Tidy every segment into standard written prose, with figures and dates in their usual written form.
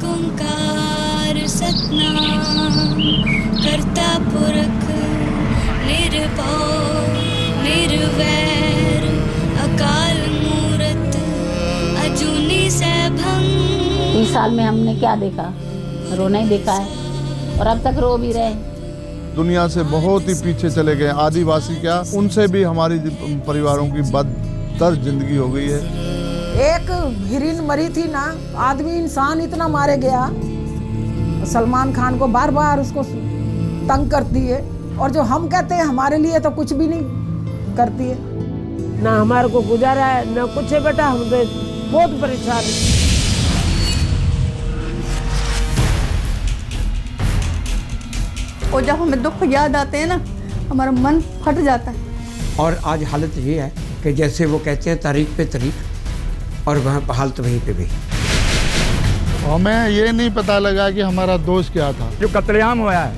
ओंकार सतनाम करता पुरख निर्भव निर्वैर अकाल मूरत अजूनी सैभं। 30 साल में हमने क्या देखा? रोना ही देखा है, और अब तक रो भी रहे हैं। दुनिया से बहुत ही पीछे चले गए। आदिवासी क्या, उनसे भी हमारी परिवारों की बदतर जिंदगी हो गई है। एक हिरन मरी थी ना, आदमी इंसान इतना मारे गया। सलमान खान को बार बार उसको तंग करती है, और जो हम कहते हैं हमारे लिए तो कुछ भी नहीं करती है। ना हमारे को गुजारा है ना कुछ है बेटा, हम तो बहुत परेशान हैं। और जब हमें दुख याद आते हैं ना, हमारा मन फट जाता है। और आज हालत ये है कि जैसे वो कहते हैं तारीख पे तारीख, और वहाँ हालत वहीं पे भी। हमें ये नहीं पता लगा कि हमारा दोष क्या था। जो कत्लेआम हुआ है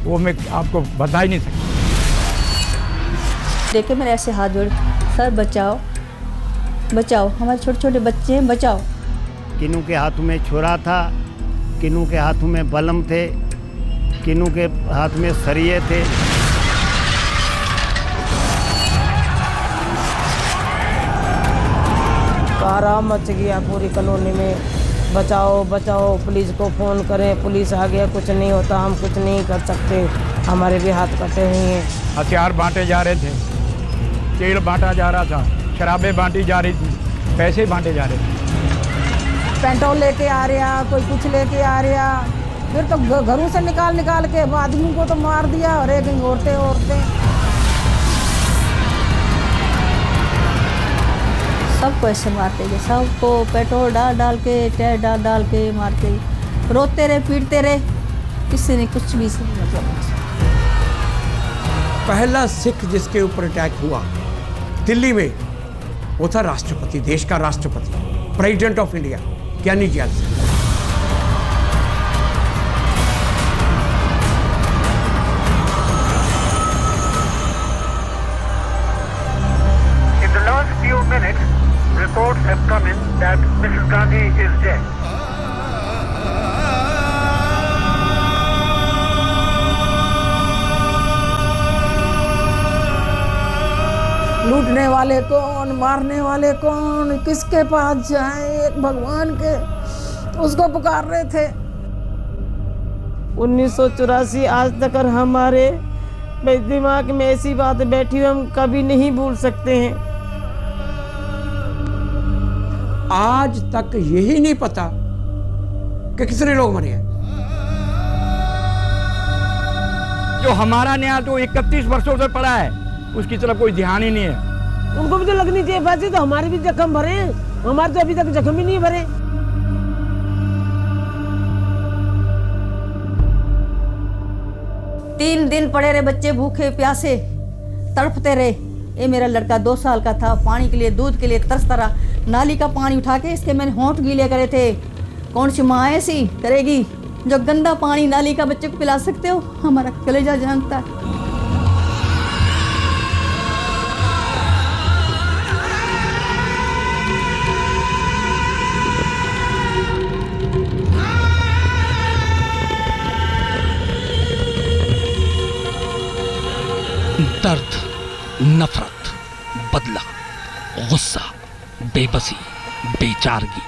वो मैं आपको बता ही नहीं सकता। देखे मेरे ऐसे हाथ जोड़, सर बचाओ बचाओ, हमारे छोटे छोटे बच्चे हैं, बचाओ। किन्नू के हाथों में छुरा था, किन्नू के हाथों में बलम थे, किन्नू के हाथ में सरिये थे। कारा मच गया पूरी कॉलोनी में, बचाओ बचाओ, पुलिस को फ़ोन करें, पुलिस आ गया, कुछ नहीं होता, हम कुछ नहीं कर सकते, हमारे भी हाथ कटे हुए हैं। हथियार बांटे जा रहे थे, तेल बांटा जा रहा था, शराबें बांटी जा रही थी, पैसे बांटे जा रहे थे। पेट्रोल लेके आ रहा, कोई कुछ लेके आ रहा, फिर तो घरों से निकाल के आदमी को तो मार दिया, और एक औरतें सबको ऐसे मारते गए, सबको पेट्रोल डाल के, टायर डाल के मारते, रोते रहे, पीटते रहे, किसी ने कुछ भी मतलब नहीं। पहला सिख जिसके ऊपर अटैक हुआ दिल्ली में, वो था राष्ट्रपति, देश का राष्ट्रपति, प्रेसिडेंट ऑफ इंडिया, ज्ञानी gel Singh. In the last few minutes, reports have come in that Mrs. Gandhi is dead. लूटने वाले कौन, मारने वाले कौन, किसके पास जाए, एक भगवान के उसको पुकार रहे थे। 1984 आज तक और हमारे दिमाग में ऐसी बात बैठी हुई, हम कभी नहीं भूल सकते हैं। आज तक यही नहीं पता कि कितने लोग मरे हैं। जो हमारा न्याय तो 31 वर्षों से पड़ा है, उसकी तरफ कोई ध्यान ही नहीं है। उनको भी तो लगनी चाहिए फांसी, तो हमारे भी जख्म भरे हैं, हमारे तो अभी तक जख्म ही नहीं भरे। तीन दिन पड़े रहे बच्चे भूखे प्यासे, तड़पते रहे। ये मेरा लड़का 2 साल का था, पानी के लिए, दूध के लिए तरसता रहा। नाली का पानी उठा के इसके मैंने होंठ गीले करे थे। कौन सी माँ ऐसी करेगी जो गंदा पानी नाली का बच्चे को पिला सकते हो? हमारा कलेजा जानता है। दर्द, नफरत, बदला, गुस्सा, बेबसी, बेचारगी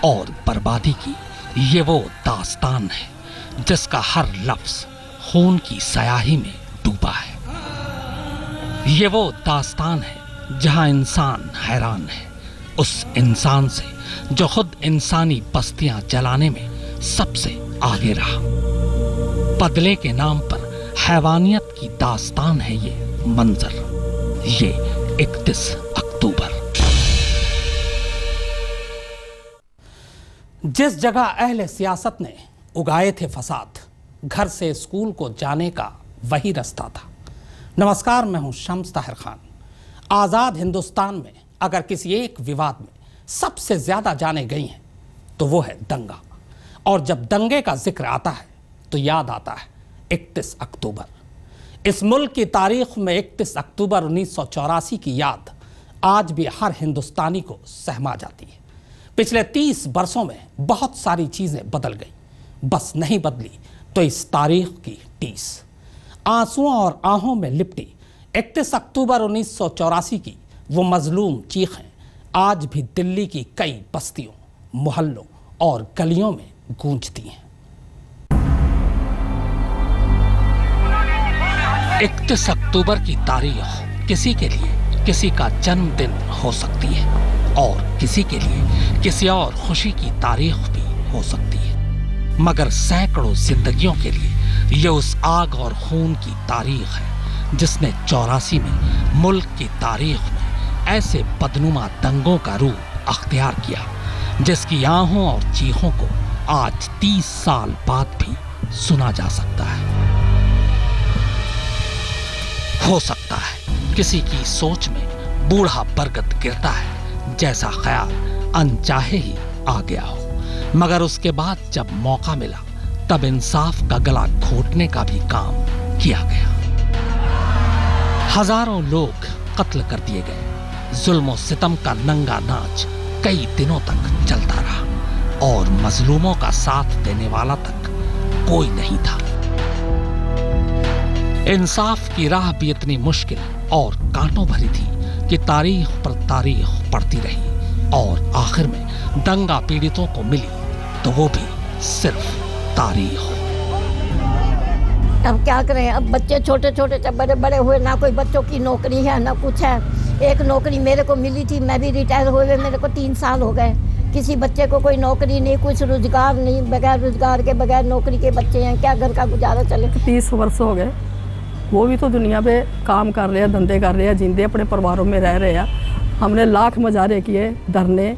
और बर्बादी की ये वो दास्तान है जिसका हर लफ्ज खून की स्याही में डूबा है। ये वो दास्तान है जहां इंसान हैरान है उस इंसान से जो खुद इंसानी बस्तियां जलाने में सबसे आगे रहा। बदले के नाम पर हैवानियत की दास्तान है ये मंजर, ये 31 अक्टूबर। जिस जगह अहले सियासत ने उगाए थे फसाद, घर से स्कूल को जाने का वही रास्ता था। नमस्कार, मैं हूं शम्स ताहिर खान। आज़ाद हिंदुस्तान में अगर किसी एक विवाद में सबसे ज़्यादा जाने गई हैं तो वो है दंगा। और जब दंगे का जिक्र आता है तो याद आता है 31 अक्टूबर। इस मुल्क की तारीख में 31 अक्टूबर 1984 की याद आज भी हर हिंदुस्तानी को सहमा जाती है। पिछले 30 वर्षों में बहुत सारी चीजें बदल गई, बस नहीं बदली तो इस तारीख की टीस। आंसुओं और आहों में लिपटी 31 अक्टूबर 1984 की वो मजलूम चीखें आज भी दिल्ली की कई बस्तियों, मोहल्लों और गलियों में गूंजती हैं। 31 अक्टूबर की तारीख किसी के लिए किसी का जन्मदिन हो सकती है और किसी के लिए किसी और खुशी की तारीख भी हो सकती है, मगर सैकड़ों जिंदगियों के लिए ये उस आग और खून की तारीख है जिसने 84 में मुल्क की तारीख में ऐसे बदनुमा दंगों का रूप अख्तियार किया जिसकी आहों और चीखों को आज 30 साल बाद भी सुना जा सकता है। हो सकता है किसी की सोच में बूढ़ा बरगद गिरता है जैसा ख्याल अनचाहे ही आ गया हो, मगर उसके बाद जब मौका मिला तब इंसाफ का गला घोटने का भी काम किया गया। हजारों लोग कत्ल कर दिए गए, जुल्म और सितम का नंगा नाच कई दिनों तक चलता रहा और मजलूमों का साथ देने वाला तक कोई नहीं था। इंसाफ की राह भी इतनी मुश्किल और कांटों भरी थी कि तारीख पर तारीख पड़ती रही और आखिर में दंगा पीड़ितों को मिली तो वो भी सिर्फ तारीख। अब क्या करें, अब बच्चे छोटे छोटे जब बड़े बड़े हुए, ना कोई बच्चों की नौकरी है ना कुछ है। एक नौकरी मेरे को मिली थी, मैं भी रिटायर हुए मेरे को 3 साल हो गए। किसी बच्चे को कोई नौकरी नहीं, कुछ रोजगार नहीं, बगैर रोजगार के बगैर नौकरी के बच्चे हैं, क्या घर का गुजारा चले। 30 वर्ष हो गए, वो भी तो दुनिया पे काम कर रहे हैं, धंधे कर रहे हैं, जिंदे अपने परिवारों में रह रहे हैं। हमने लाख मुजाहरे किए, धरने,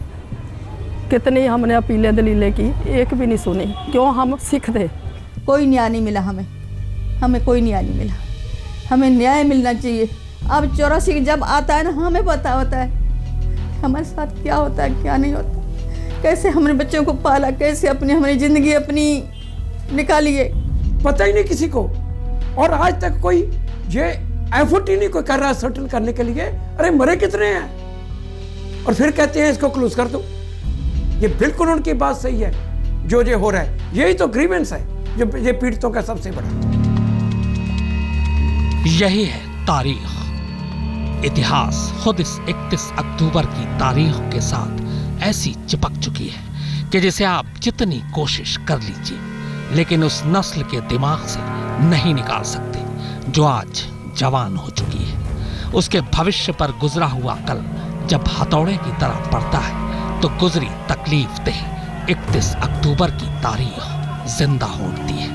कितनी हमने अपीलें दलीलें की, एक भी नहीं सुनी। क्यों? हम सिख थे। कोई न्याय नहीं मिला हमें कोई न्याय नहीं मिला। हमें न्याय मिलना चाहिए। अब 84 जब आता है ना, हमें पता होता है हमारे साथ क्या होता है क्या नहीं होता, कैसे हमने बच्चों को पाला, कैसे हमारी जिंदगी अपनी निकाली है, पता ही नहीं किसी को। और आज तक कोई ये एफर्ट ही नहीं कोई कर रहा सेटल करने के लिए। अरे मरे कितने हैं और फिर कहते हैं इसको क्लोज कर दो। ये बिल्कुल उनकी बात सही है, जो ये हो रहा है यही तो ग्रीवेंस है जो ये पीड़ितों का सबसे बड़ा। यही है तारीख। इतिहास खुद इस 31 अक्टूबर की तारीख के साथ ऐसी चिपक चुकी है कि जिसे आप जितनी कोशिश कर लीजिए लेकिन उस नस्ल के दिमाग से नहीं निकाल सकते जो आज जवान हो चुकी है। उसके भविष्य पर गुजरा हुआ कल जब हथौड़े की तरह पड़ता है तो गुजरी तकलीफ देह 31 अक्टूबर की तारीख जिंदा हो उठती है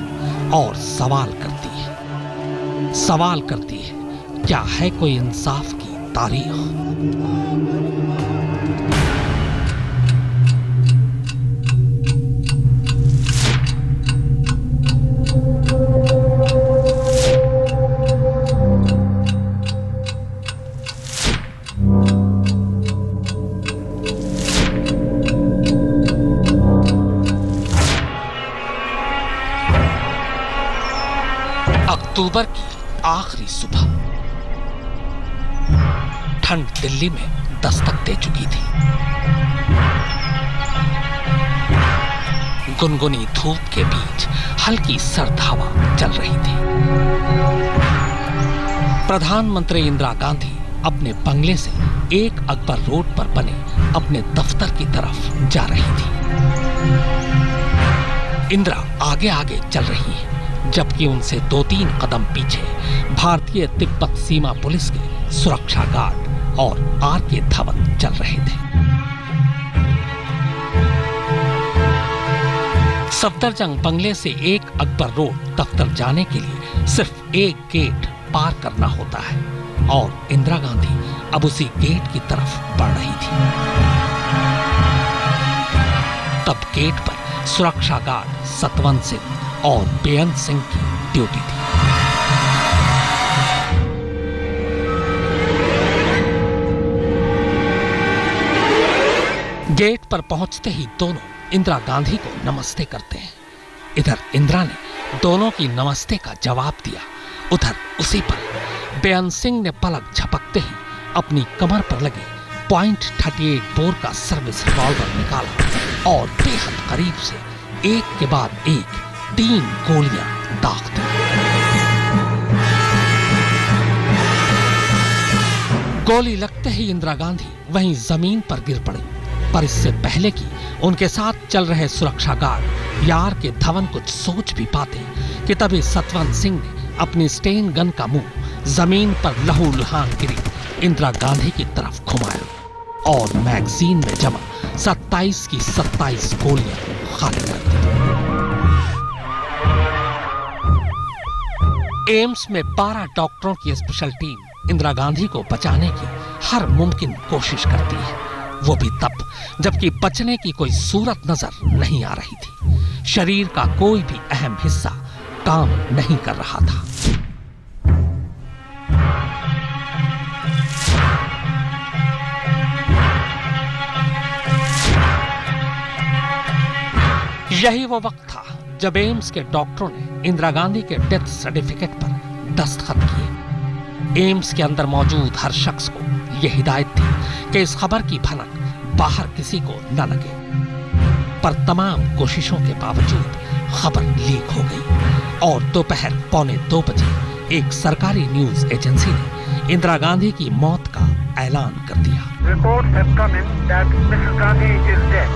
और सवाल करती है क्या है कोई इंसाफ की तारीख। अक्टूबर की आखिरी सुबह ठंड दिल्ली में दस्तक दे चुकी थी। गुनगुनी धूप के बीच हल्की सर्द हवा चल रही थी। प्रधानमंत्री इंदिरा गांधी अपने बंगले से 1 अकबर रोड पर बने अपने दफ्तर की तरफ जा रही थी। इंदिरा आगे आगे चल रही है जबकि उनसे 2-3 कदम पीछे भारतीय तिब्बत सीमा पुलिस के सुरक्षा गार्ड और आर.के. धवन चल रहे थे। सफदरजंग बंगले से 1 अकबर रोड दफ्तर जाने के लिए सिर्फ एक गेट पार करना होता है और इंदिरा गांधी अब उसी गेट की तरफ बढ़ रही थी। तब गेट पर सुरक्षा गार्ड सतवंत सिंह और बेअंत सिंह की ड्यूटी थी। गेट पर पहुंचते ही दोनों इंदिरा गांधी को नमस्ते करते हैं। इधर इंदिरा ने दोनों की नमस्ते का जवाब दिया, उधर उसी पर बेअंत सिंह ने पलक झपकते ही अपनी कमर पर लगे .38 बोर का सर्विस रिवॉल्वर निकाला और बेहद करीब से एक के बाद एक 3 गोलियां दाग दी। गोली लगते ही इंदिरा गांधी वहीं जमीन पर गिर पड़ी, पर इससे पहले कि उनके साथ चल रहे सुरक्षा गार्ड यार के धवन कुछ सोच भी पाते कि तभी सतवंत सिंह ने अपनी स्टेन गन का मुंह जमीन पर लहूलुहान गिरी इंदिरा गांधी की तरफ घुमाया और मैगजीन में जमा 27 की 27 गोलियां खाली कर दी। एम्स में 12 डॉक्टरों की स्पेशल टीम इंदिरा गांधी को बचाने की हर मुमकिन कोशिश करती है, वो भी तब जबकि बचने की कोई सूरत नजर नहीं आ रही थी। शरीर का कोई भी अहम हिस्सा काम नहीं कर रहा था। यही वो वक्त था जब एम्स के डॉक्टरों ने इंदिरा गांधी के डेथ सर्टिफिकेट पर दस्तखत किए। एम्स के अंदर मौजूद हर शख्स को यह हिदायत थी कि इस खबर की भनक बाहर किसी को न लगे, पर तमाम कोशिशों के बावजूद खबर लीक हो गई और दोपहर 1:45 बजे एक सरकारी न्यूज एजेंसी ने इंदिरा गांधी की मौत का ऐलान कर दिया। Reports have come in that Mrs. Gandhi is dead.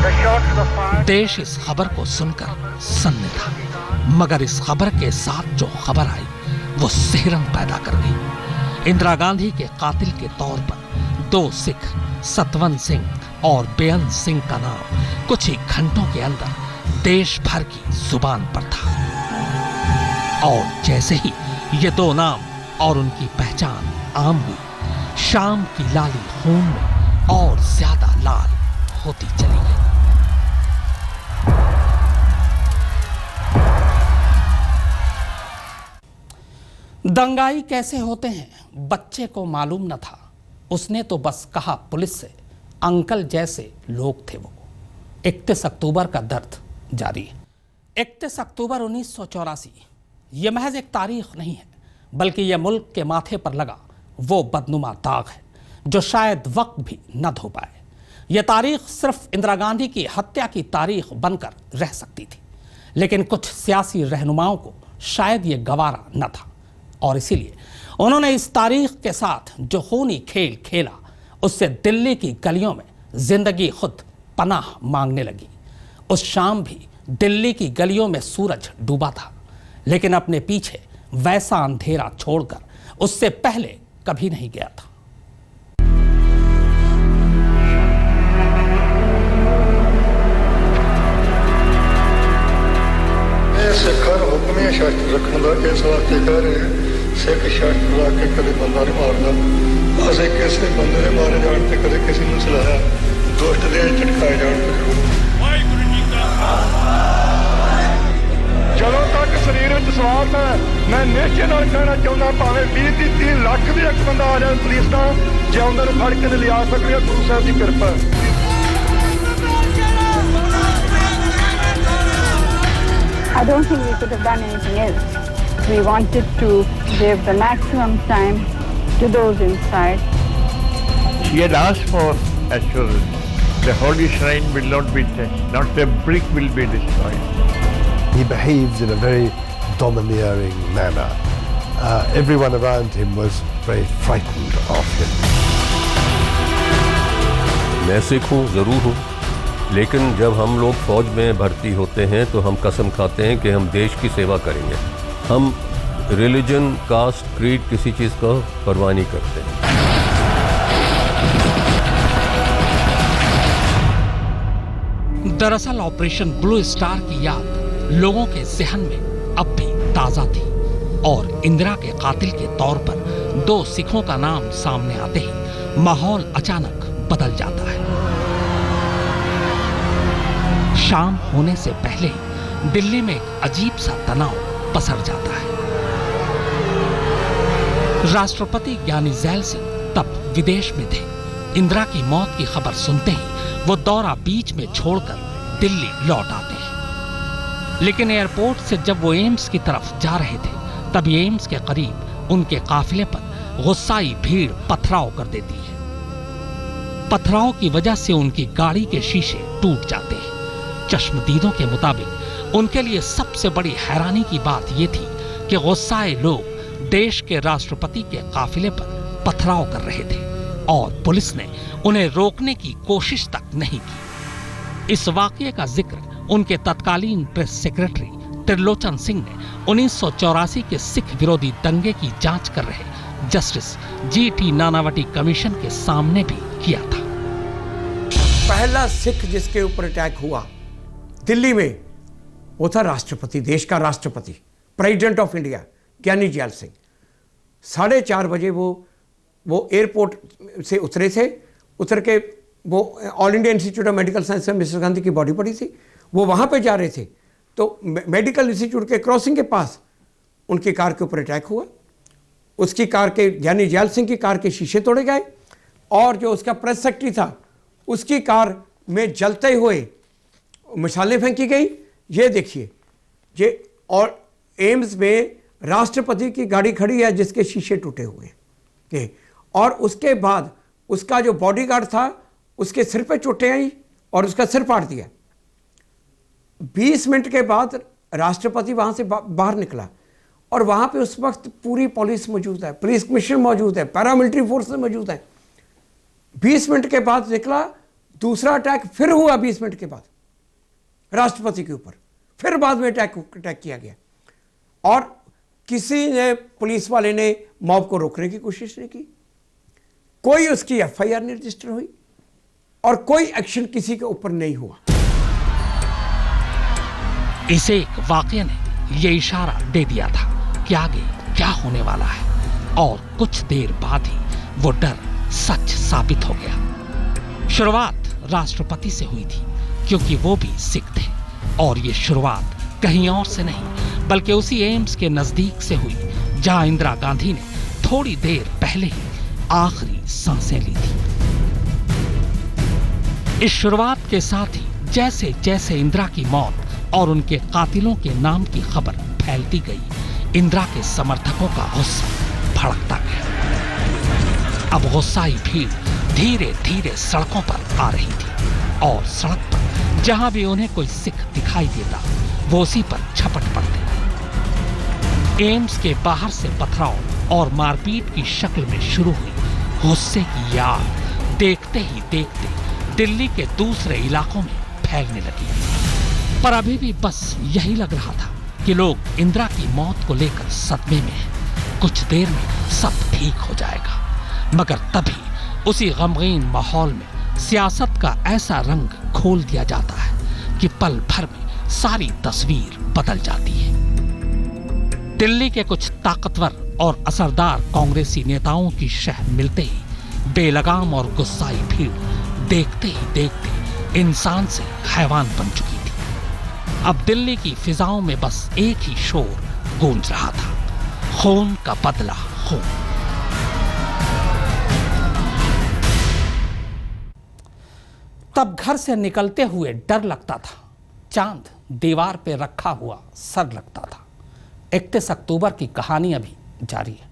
The shots were fired. देश इस खबर को सुनकर सन्न था, मगर इस खबर के साथ जो खबर आई वो सिहरन पैदा कर गई। इंदिरा गांधी के कातिल के तौर पर 2 सिख सतवंत सिंह और बेअंत सिंह का नाम कुछ ही घंटों के अंदर देश भर की जुबान पर था और जैसे ही ये 2 नाम और उनकी पहचान आम हुई, शाम की लाली खून में और ज्यादा लाल होती चली गई। दंगाई कैसे होते हैं बच्चे को मालूम न था। उसने तो बस कहा पुलिस से, अंकल जैसे लोग थे वो। 31 अक्टूबर का दर्द जारी है। 31 अक्टूबर 1984 ये महज एक तारीख नहीं है, बल्कि यह मुल्क के माथे पर लगा वो बदनुमा दाग है जो शायद वक्त भी न धो पाए। यह तारीख सिर्फ इंदिरा गांधी की हत्या की तारीख बनकर रह सकती थी, लेकिन कुछ सियासी रहनुमाओं को शायद ये गवारा न था और इसीलिए उन्होंने इस तारीख के साथ जो खूनी खेल खेला, उससे दिल्ली की गलियों में जिंदगी खुद पनाह मांगने लगी। उस शाम भी दिल्ली की गलियों में सूरज डूबा था, लेकिन अपने पीछे वैसा अंधेरा छोड़कर उससे पहले कभी नहीं गया था। सिखर हुक्मे शस्त्र रखने का इस वास्ते कह रहे हैं, सिख शस्त्र ला के कदे बंदा नहीं मारता। असे किसी बंदे ने मारे जान ते कदे किसी ने चलाया, दुष्ट दे झटकाए जान ते ਜਦੋਂ ਤੱਕ ਸਰੀਰ ਵਿੱਚ ਸਵਾਸ ਹੈ, ਮੈਂ ਨਿਸ਼ਚੇ ਨਾਲ ਕਹਿਣਾ ਚਾਹੁੰਦਾ, ਭਾਵੇਂ 20-30 ਲੱਖ ਵੀ ਇੱਕ ਬੰਦਾ ਆ ਜਾਏ ਪੁਲਿਸ ਦਾ, ਜੇ ਉਹਨਾਂ ਨੂੰ ਫੜ ਕੇ ਨਹੀਂ ਲਿਆ ਸਕਦੀ, ਗੁਰੂ ਸਾਹਿਬ ਦੀ ਕਿਰਪਾ। I don't think we could have done anything else. We wanted to give the maximum time to those inside. She had asked for assurance. The holy shrine will not be touched, not a brick will be destroyed. He behaved in a very domineering manner. Everyone around him was very frightened of him. मैं सिख हूँ, ज़रूर हूँ, लेकिन जब हम लोग फौज में भर्ती होते हैं तो हम कसम खाते हैं कि हम देश की सेवा करेंगे। हम रिलीजन, कास्ट, क्रीड किसी चीज़ का परवाह नहीं करते। दरअसल ऑपरेशन ब्लू स्टार की याद लोगों के ज़हन में अब भी ताज़ा थी और इंदिरा के कातिल के तौर पर 2 सिखों का नाम सामने आते ही माहौल अचानक बदल जाता है। शाम होने से पहले ही दिल्ली में एक अजीब सा तनाव पसर जाता है। राष्ट्रपति ज्ञानी जैल सिंह तब विदेश में थे। इंदिरा की मौत की खबर सुनते ही वो दौरा बीच में छोड़कर दिल्ली लौट आते हैं, लेकिन एयरपोर्ट से जब वो एम्स की तरफ जा रहे थे, तभी एम्स के करीब उनके काफिले पर गुस्साई भीड़ पथराव कर देती है। पथराव की वजह से उनकी गाड़ी के शीशे टूट जाते हैं। चश्मदीदों के मुताबिक उनके लिए सबसे बड़ी हैरानी की बात यह थी कि गुस्साए लोग देश के राष्ट्रपति के काफिले पर पथराव कर रहे थे और पुलिस ने उन्हें रोकने की कोशिश तक नहीं की। इस वाकये का जिक्र उनके तत्कालीन प्रेस सेक्रेटरी त्रिलोचन सिंह ने 1984 के सिख विरोधी दंगे की जांच कर रहे जस्टिस GT नानावटी कमीशन के सामने भी किया था। पहला सिख जिसके ऊपर अटैक हुआ दिल्ली में, वो था राष्ट्रपति, देश का राष्ट्रपति, प्रेसिडेंट ऑफ इंडिया ज्ञानी जैल सिंह। 4:30 बजे वो एयरपोर्ट से उतरे थे। उतर के वो all India institute of medical science में मिस्टर गांधी की बॉडी पड़ी थी, वो वहाँ पे जा रहे थे। तो मेडिकल इंस्टीट्यूट के क्रॉसिंग के पास उनकी कार के ऊपर अटैक हुआ। उसकी कार के यानी जैल सिंह की कार के शीशे तोड़े गए और जो उसका प्रेस सेक्रेटरी था उसकी कार में जलते हुए मिसालें फेंकी गई। ये देखिए, ये और एम्स में राष्ट्रपति की गाड़ी खड़ी है जिसके शीशे टूटे हुए हैं। और उसके बाद उसका जो बॉडीगार्ड था उसके सिर पे चोटें आई और उसका सिर फाड़ दिया। 20 मिनट के बाद राष्ट्रपति वहां से बाहर निकला और वहां पे उस वक्त पूरी पुलिस मौजूद है, पुलिस कमिश्नर मौजूद है, पैरामिलिट्री फोर्स मौजूद है। 20 मिनट के बाद निकला, दूसरा अटैक फिर हुआ 20 मिनट के बाद राष्ट्रपति के ऊपर, फिर बाद में अटैक किया गया और किसी ने, पुलिस वाले ने मॉब को रोकने की कोशिश नहीं की। कोई उसकी FIR नहीं रजिस्टर हुई और कोई एक्शन किसी के ऊपर नहीं हुआ। इसे एक वाकये ने यह इशारा दे दिया था कि आगे क्या होने वाला है और कुछ देर बाद ही वो डर सच साबित हो गया। शुरुआत राष्ट्रपति से हुई थी क्योंकि वो भी सिख थे और ये शुरुआत कहीं और से नहीं बल्कि उसी एम्स के नजदीक से हुई जहां इंदिरा गांधी ने थोड़ी देर पहले ही आखिरी सांसें ली थी। इस शुरुआत के साथ ही जैसे जैसे इंदिरा की मौत और उनके कातिलों के नाम की खबर फैलती गई, इंदिरा के समर्थकों का गुस्सा भड़कता गया। अब गुस्साई भीड़ धीरे धीरे सड़कों पर आ रही थी और सड़क पर जहां भी उन्हें कोई सिख दिखाई देता वो उसी पर झपट पड़ते। एम्स के बाहर से पथराव और मारपीट की शक्ल में शुरू हुई गुस्से की आग देखते ही देखते दिल्ली के दूसरे इलाकों में फैलने लगी। पर अभी भी बस यही लग रहा था कि लोग इंदिरा की मौत को लेकर सदमे में हैं। कुछ देर में सब ठीक हो जाएगा। मगर तभी उसी गमगीन माहौल में सियासत का ऐसा रंग खोल दिया जाता है कि पल भर में सारी तस्वीर बदल जाती है। दिल्ली के कुछ ताकतवर और असरदार कांग्रेसी नेताओं की शह मिलते ही बेलगाम और गुस्साई भीड़ देखते ही देखते इंसान से हैवान बन चुकी थी। अब दिल्ली की फिजाओं में बस एक ही शोर गूंज रहा था, खून का बदला खून। तब घर से निकलते हुए डर लगता था, चांद दीवार पे रखा हुआ सर लगता था। 31 अक्टूबर की कहानी अभी जारी है।